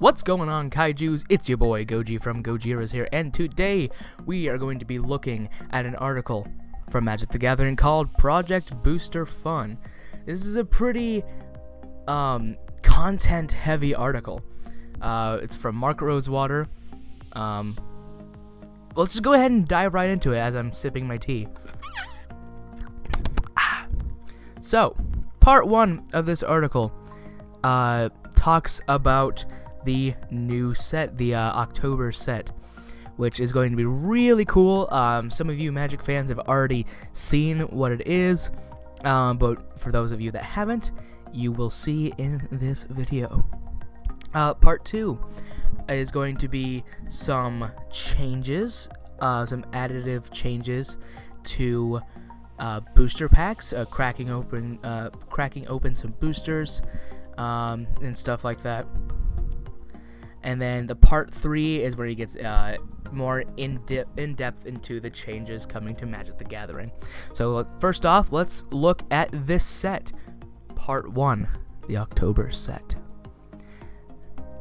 What's going on, Kaijus? It's your boy Goji from Gojira's here, and today we are going to be looking at an article from Magic the Gathering called Project Booster Fun. This is a pretty content-heavy article. It's from Mark Rosewater. Let's just go ahead and dive right into it as I'm sipping my tea. So, part 1 of this article talks about the new set, the October set, which is going to be really cool. Some of you Magic fans have already seen what it is, but for those of you that haven't, you will see in this video. Part 2 is going to be some changes, some additive changes to booster packs, cracking open some boosters, and stuff like that. And then the part 3 is where he gets more in depth into the changes coming to Magic the Gathering. So first off, let's look at this set. Part 1, the October set.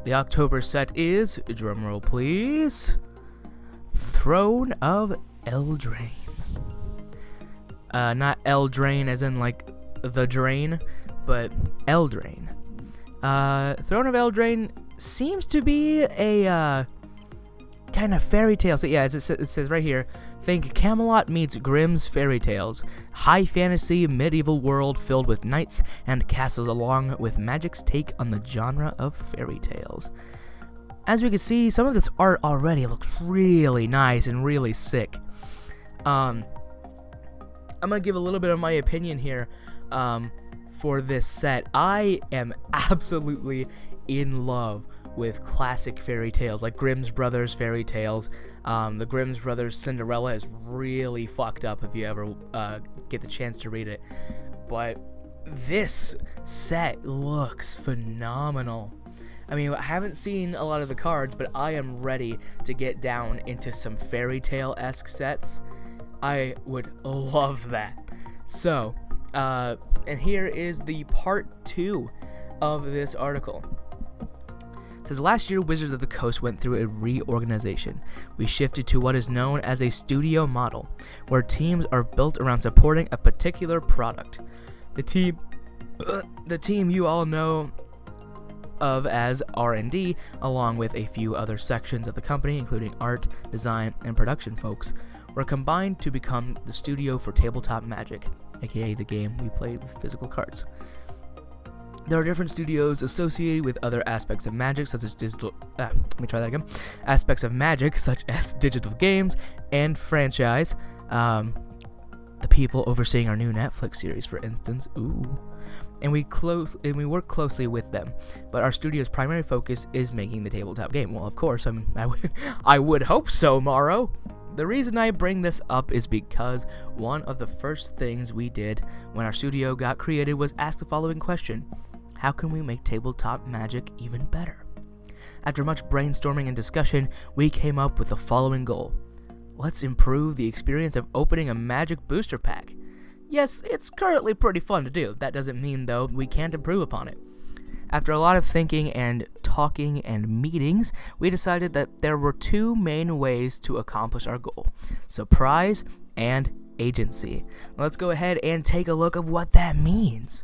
The October set is, drumroll please, Throne of Eldraine. Not Eldraine as in like the drain, but Eldraine. Throne of Eldraine seems to be a kind of fairy tale. So yeah, as it says right here, think Camelot meets Grimm's fairy tales. High fantasy medieval world filled with knights and castles along with Magic's take on the genre of fairy tales. As we can see, some of this art already looks really nice and really sick. I'm gonna give a little bit of my opinion here for this set. I am absolutely in love with classic fairy tales like Grimm's Brothers fairy tales. The Grimm's Brothers Cinderella is really fucked up if you ever get the chance to read it. But this set looks phenomenal. I mean, I haven't seen a lot of the cards, but I am ready to get down into some fairy tale-esque sets. I would love that. So, and here is the part 2 of this article. It says, last year, Wizards of the Coast went through a reorganization. We shifted to what is known as a studio model, where teams are built around supporting a particular product. The team you all know of as R&D, along with a few other sections of the company, including art, design, and production folks, were combined to become the studio for tabletop Magic, aka the game we played with physical cards. There are different studios associated with other aspects of Magic, such as aspects of Magic, such as digital games and franchise. The people overseeing our new Netflix series, for instance. Ooh. And we work closely with them. But our studio's primary focus is making the tabletop game. Well, of course, I would hope so, Morrow. The reason I bring this up is because one of the first things we did when our studio got created was ask the following question: how can we make tabletop Magic even better? After much brainstorming and discussion, we came up with the following goal. Let's improve the experience of opening a Magic booster pack. Yes, it's currently pretty fun to do. That doesn't mean, though, we can't improve upon it. After a lot of thinking and talking and meetings, we decided that there were 2 main ways to accomplish our goal: surprise and agency. Let's go ahead and take a look at what that means.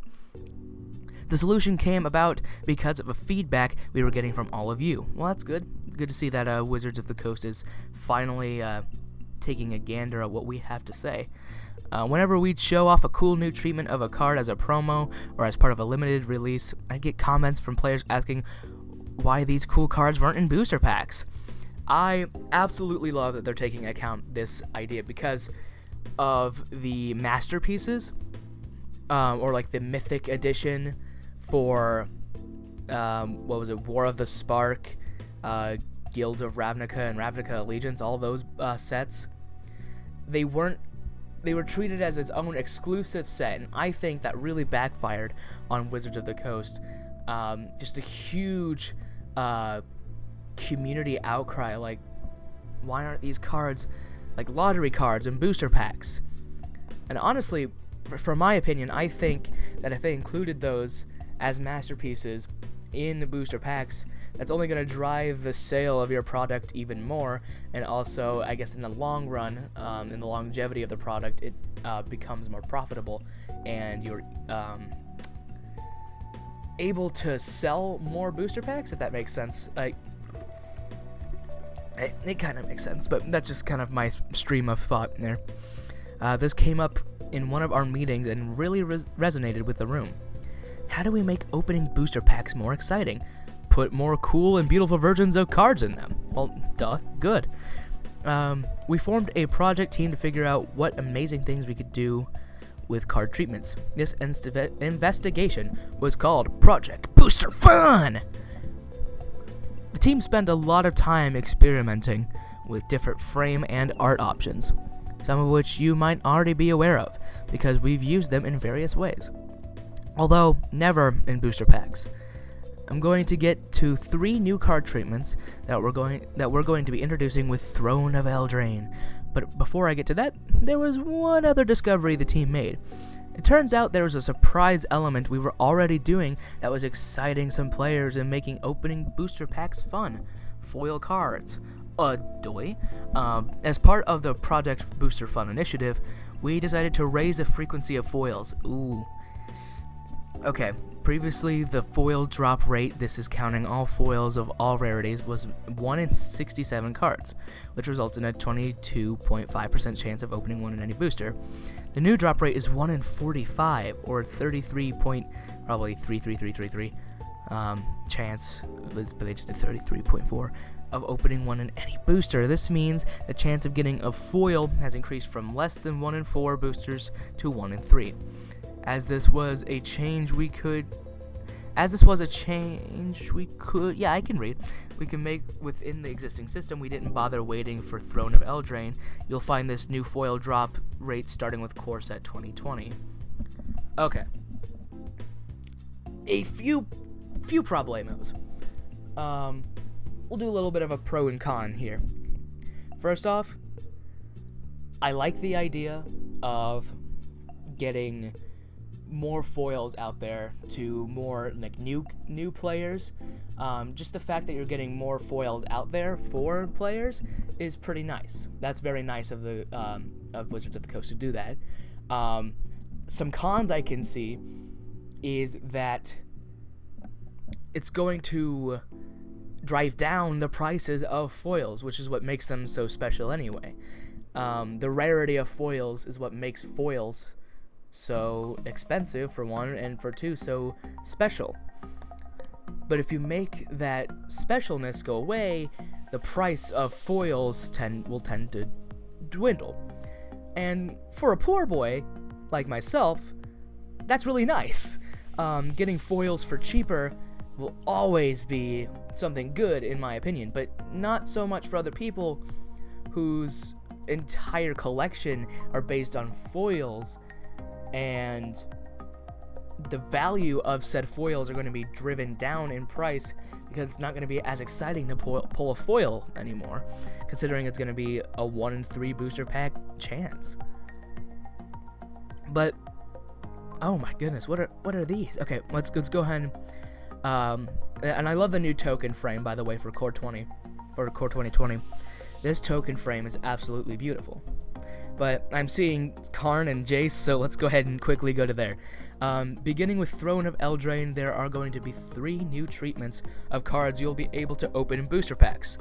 The solution came about because of a feedback we were getting from all of you. Well, that's good. Good to see that Wizards of the Coast is finally taking a gander at what we have to say. Whenever we'd show off a cool new treatment of a card as a promo or as part of a limited release, I'd get comments from players asking why these cool cards weren't in booster packs. I absolutely love that they're taking account this idea because of the masterpieces, or like the Mythic Edition for, War of the Spark, Guilds of Ravnica and Ravnica Allegiance, all those sets. They were treated as its own exclusive set, and I think that really backfired on Wizards of the Coast. Just a huge community outcry, like, why aren't these cards like lottery cards and booster packs? And honestly, from my opinion, I think that if they included those as masterpieces in booster packs, that's only going to drive the sale of your product even more, and also, I guess, in the long run, in the longevity of the product, it becomes more profitable, and you're able to sell more booster packs, if that makes sense. Like, it kind of makes sense, but that's just kind of my stream of thought in there. This came up in one of our meetings and really resonated with the room. How do we make opening booster packs more exciting? Put more cool and beautiful versions of cards in them. Well, duh, good. We formed a project team to figure out what amazing things we could do with card treatments. This investigation was called Project Booster Fun! The team spent a lot of time experimenting with different frame and art options, some of which you might already be aware of, because we've used them in various ways. Although, never in booster packs. I'm going to get to 3 new card treatments that we're going to be introducing with Throne of Eldraine. But before I get to that, there was one other discovery the team made. It turns out there was a surprise element we were already doing that was exciting some players and making opening booster packs fun. Foil cards. As part of the Project Booster Fun initiative, we decided to raise the frequency of foils. Ooh. Okay, previously the foil drop rate, this is counting all foils of all rarities, was 1 in 67 cards, which results in a 22.5% chance of opening one in any booster. The new drop rate is 1 in 45, or 33.3333 chance, but they just did 33.4 of opening one in any booster. This means the chance of getting a foil has increased from less than 1 in 4 boosters to 1 in 3. As this was a change we could make within the existing system, we didn't bother waiting for Throne of Eldraine. You'll find this new foil drop rate starting with Core Set 2020. Okay. A few problemos. We'll do a little bit of a pro and con here. First off, I like the idea of getting more foils out there to more like new players. Just the fact that you're getting more foils out there for players is pretty nice. That's very nice of the of Wizards of the Coast to do that. Some cons I can see is that it's going to drive down the prices of foils, which is what makes them so special anyway. The rarity of foils is what makes foils so expensive, for one, and for two, so special. But if you make that specialness go away, the price of foils will tend to dwindle. And for a poor boy like myself, that's really nice. Getting foils for cheaper will always be something good, in my opinion, but not so much for other people whose entire collection are based on foils, and the value of said foils are going to be driven down in price because it's not going to be as exciting to pull a foil anymore, considering it's going to be a 1 in 3 booster pack chance. But oh my goodness, what are these? Okay, let's go ahead. And I love the new token frame, by the way, for Core 2020. This token frame is absolutely beautiful. But I'm seeing Karn and Jace, so let's go ahead and quickly go to there. Beginning with Throne of Eldraine, there are going to be 3 new treatments of cards you'll be able to open in booster packs.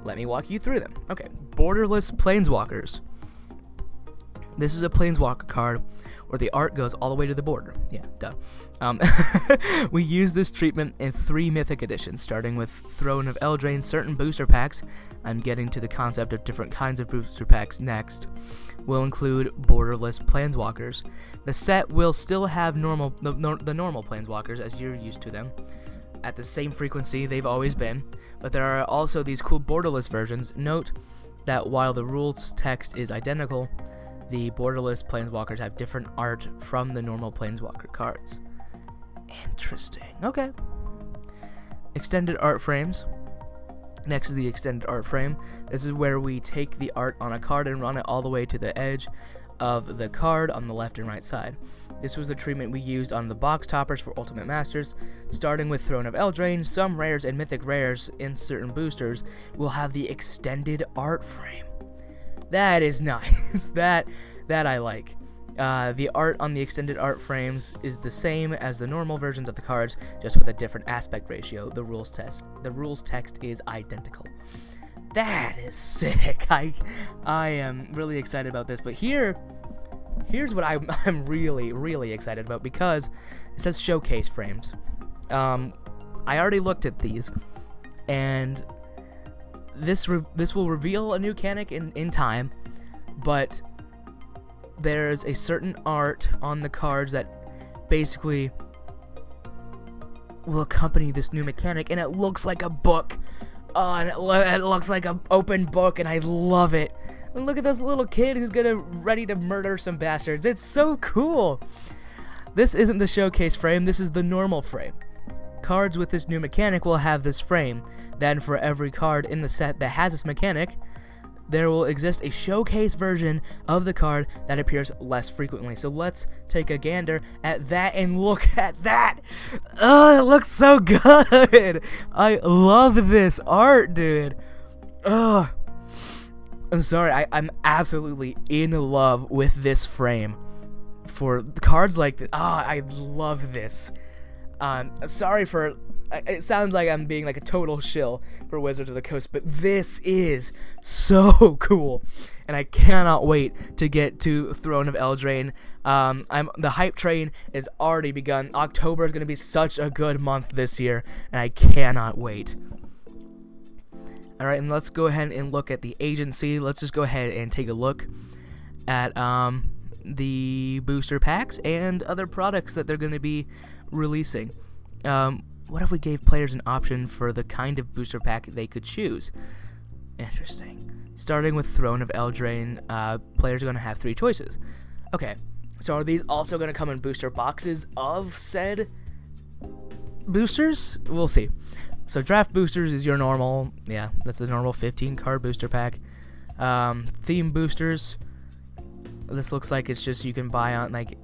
Let me walk you through them. Okay, Borderless Planeswalkers. This is a Planeswalker card where the art goes all the way to the border. Yeah, duh. We use this treatment in 3 Mythic editions, starting with Throne of Eldraine certain booster packs. I'm getting to the concept of different kinds of booster packs next. Will include Borderless Planeswalkers. The set will still have the normal Planeswalkers as you're used to them, at the same frequency they've always been, but there are also these cool Borderless versions. Note that while the rules text is identical, the Borderless Planeswalkers have different art from the normal Planeswalker cards. Interesting. Okay. Extended art frames. Next is the extended art frame. This is where we take the art on a card and run it all the way to the edge of the card on the left and right side. This was the treatment we used on the box toppers for Ultimate Masters. Starting with Throne of Eldraine, some rares and mythic rares in certain boosters will have the extended art frame. That is nice. that I like. The art on the extended art frames is the same as the normal versions of the cards, just with a different aspect ratio. The rules text is identical. That is sick. I am really excited about this. But here's what I'm really excited about, because it says showcase frames. I already looked at these, and this will reveal a new mechanic in time, but there's a certain art on the cards that basically will accompany this new mechanic, and it looks like a book. Oh, and it looks like an open book, and I love it. And look at this little kid who's ready to murder some bastards. It's so cool. This isn't the showcase frame, this is the normal frame. Cards with this new mechanic will have this frame. Then for every card in the set that has this mechanic, there will exist a showcase version of the card that appears less frequently. So let's take a gander at that, and look at that. Oh, it looks so good. I love this art, dude. Ugh. I'm sorry, I'm absolutely in love with this frame. For cards like this, I love this. I'm sorry for, it sounds like I'm being like a total shill for Wizards of the Coast, but this is so cool, and I cannot wait to get to Throne of Eldraine. The hype train is already begun. October is going to be such a good month this year, and I cannot wait. Alright, and let's go ahead and look at the agency. Let's just go ahead and take a look at the booster packs and other products that they're going to be releasing. What if we gave players an option for the kind of booster pack they could choose? Interesting. Starting with Throne of Eldraine, players are going to have 3 choices. Okay, so are these also going to come in booster boxes of said boosters? We'll see. So draft boosters is your normal, yeah, that's the normal 15 card booster pack. Theme boosters, this looks like it's just you can buy on like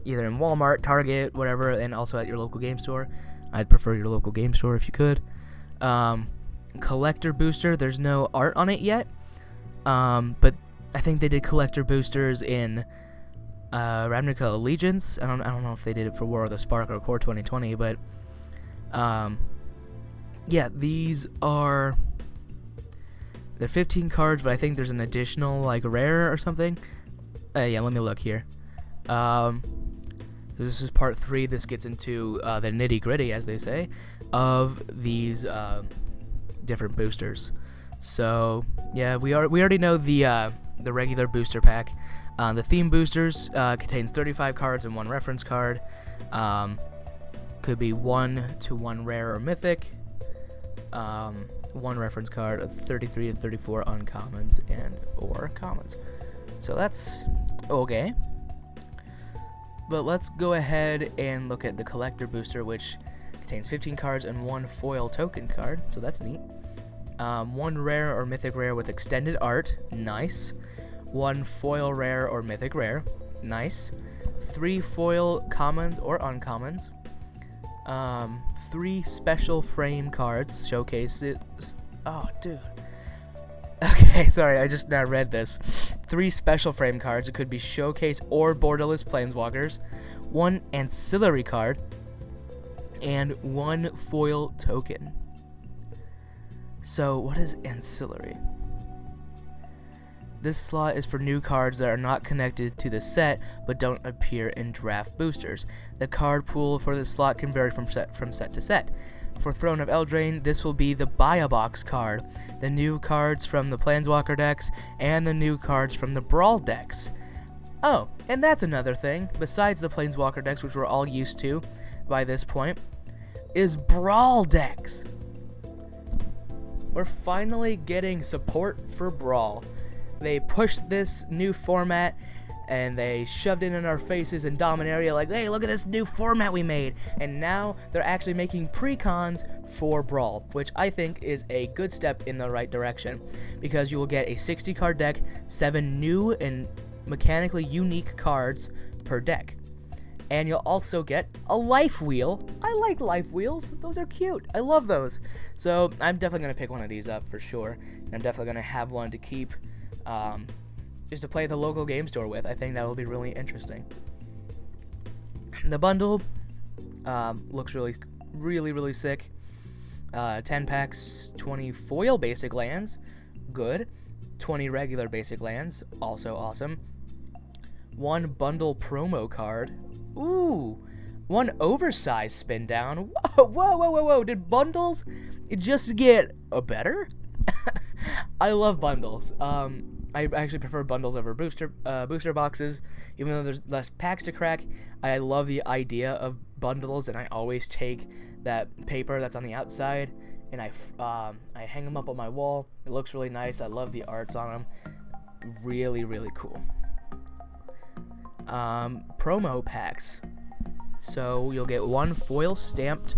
either in Walmart, Target, whatever, and also at your local game store. I'd prefer your local game store if you could. Collector booster, there's no art on it yet, but I think they did collector boosters in Ravnica Allegiance. I don't know if they did it for War of the Spark or Core 2020, but yeah, these are, they're 15 cards, but I think there's an additional like rare or something. Yeah, let me look here. So this is part 3. This gets into the nitty gritty, as they say, of these different boosters. So yeah, we already know the regular booster pack. The theme boosters contains 35 cards and 1 reference card. Could be 1 to 1 rare or mythic. 1 reference card of 33 and 34 uncommons and or commons. So that's okay. But let's go ahead and look at the collector booster, which contains 15 cards and 1 foil token card. So that's neat. 1 rare or mythic rare with extended art. Nice. 1 foil rare or mythic rare. Nice. 3 foil commons or uncommons. 3 special frame cards, showcase it. Oh, dude. Okay, sorry, I just now read this. 3 special frame cards. It could be showcase or borderless planeswalkers. 1 ancillary card. And 1 foil token. So, what is ancillary? This slot is for new cards that are not connected to the set but don't appear in draft boosters. The card pool for this slot can vary from set to set. For Throne of Eldraine, this will be the Buy a Box card, the new cards from the Planeswalker decks, and the new cards from the Brawl decks. Oh, and that's another thing, besides the Planeswalker decks, which we're all used to by this point, is Brawl decks. We're finally getting support for Brawl. They pushed this new format and they shoved it in our faces in Dominaria like, hey, look at this new format we made. And now they're actually making precons for Brawl, which I think is a good step in the right direction, because you will get a 60 card deck, 7 new and mechanically unique cards per deck. And you'll also get a life wheel. I like life wheels. Those are cute. I love those. So I'm definitely going to pick one of these up for sure. And I'm definitely going to have one to keep just to play at the local game store with. I think that will be really interesting. The bundle looks really sick. 10 packs, 20 foil basic lands. Good. 20 regular basic lands. Also awesome. 1 bundle promo card. Ooh, 1 oversized spin down. Whoa. Did bundles just get better? I love bundles. I actually prefer bundles over booster boxes, even though there's less packs to crack. I love the idea of bundles, and I always take that paper that's on the outside, and I hang them up on my wall. It looks really nice. I love the arts on them. Really cool. Promo packs. So you'll get 1 foil stamped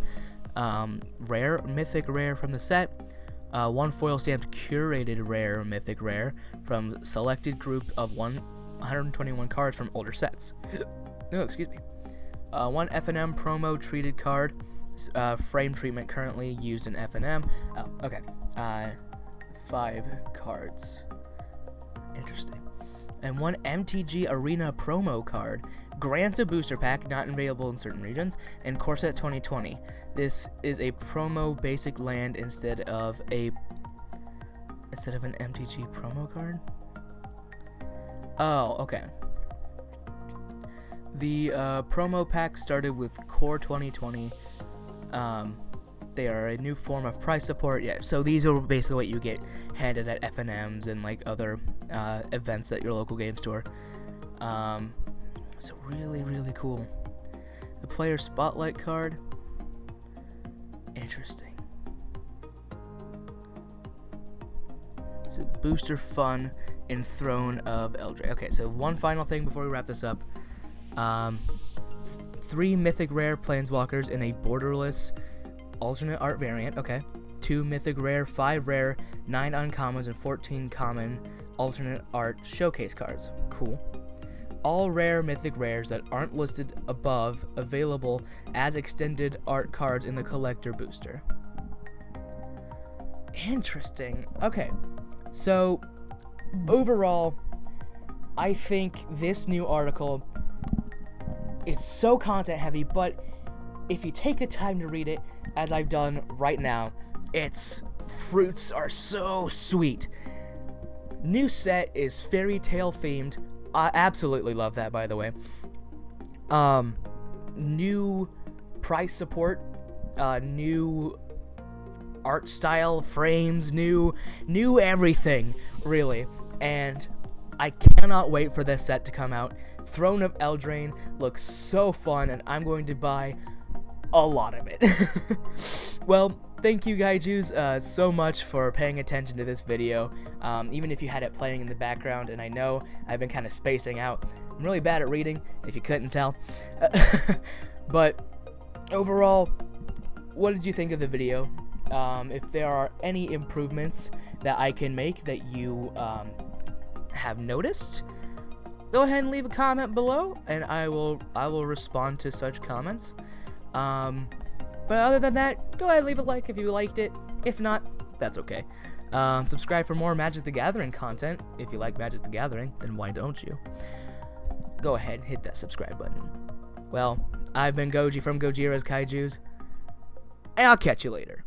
rare, mythic rare from the set, 1 foil stamped curated rare, mythic rare from selected group of 121 cards from older sets. No, excuse me. 1 F&M promo treated card, frame treatment currently used in F&M. Oh, okay. 5 cards. Interesting. And 1 MTG Arena promo card, grants a booster pack not available in certain regions, and Corset 2020. This is a promo basic land instead of an MTG promo card. Oh, okay. The promo pack started with Core 2020. They are a new form of price support. Yeah, so these are basically what you get handed at F&Ms and like other events at your local game store. So really cool. The player spotlight card. Interesting. It's a booster fun in Throne of Eldraine. Okay, so one final thing before we wrap this up. 3 mythic rare planeswalkers in a borderless alternate art variant. Okay. 2 mythic rare, 5 rare, 9 uncommons, and 14 common alternate art showcase cards. Cool. All rare mythic rares that aren't listed above available as extended art cards in the collector booster. Interesting. Okay. So overall, I think this new article, it's so content heavy, but if you take the time to read it, as I've done right now, its fruits are so sweet. New set is fairy tale themed. I absolutely love that, by the way. New price support, new art style, frames, new everything, really. And I cannot wait for this set to come out. Throne of Eldraine looks so fun, and I'm going to buy a lot of it. Well, thank you Gaijus so much for paying attention to this video, even if you had it playing in the background, and I know I've been kind of spacing out. I'm really bad at reading, if you couldn't tell. But overall, what did you think of the video? If there are any improvements that I can make that you have noticed, go ahead and leave a comment below, and I will respond to such comments. But other than that, go ahead and leave a like if you liked it. If not, that's okay. Subscribe for more Magic the Gathering content. If you like Magic the Gathering, then why don't you? Go ahead and hit that subscribe button. Well, I've been Goji from Gojira's Kaijus, and I'll catch you later.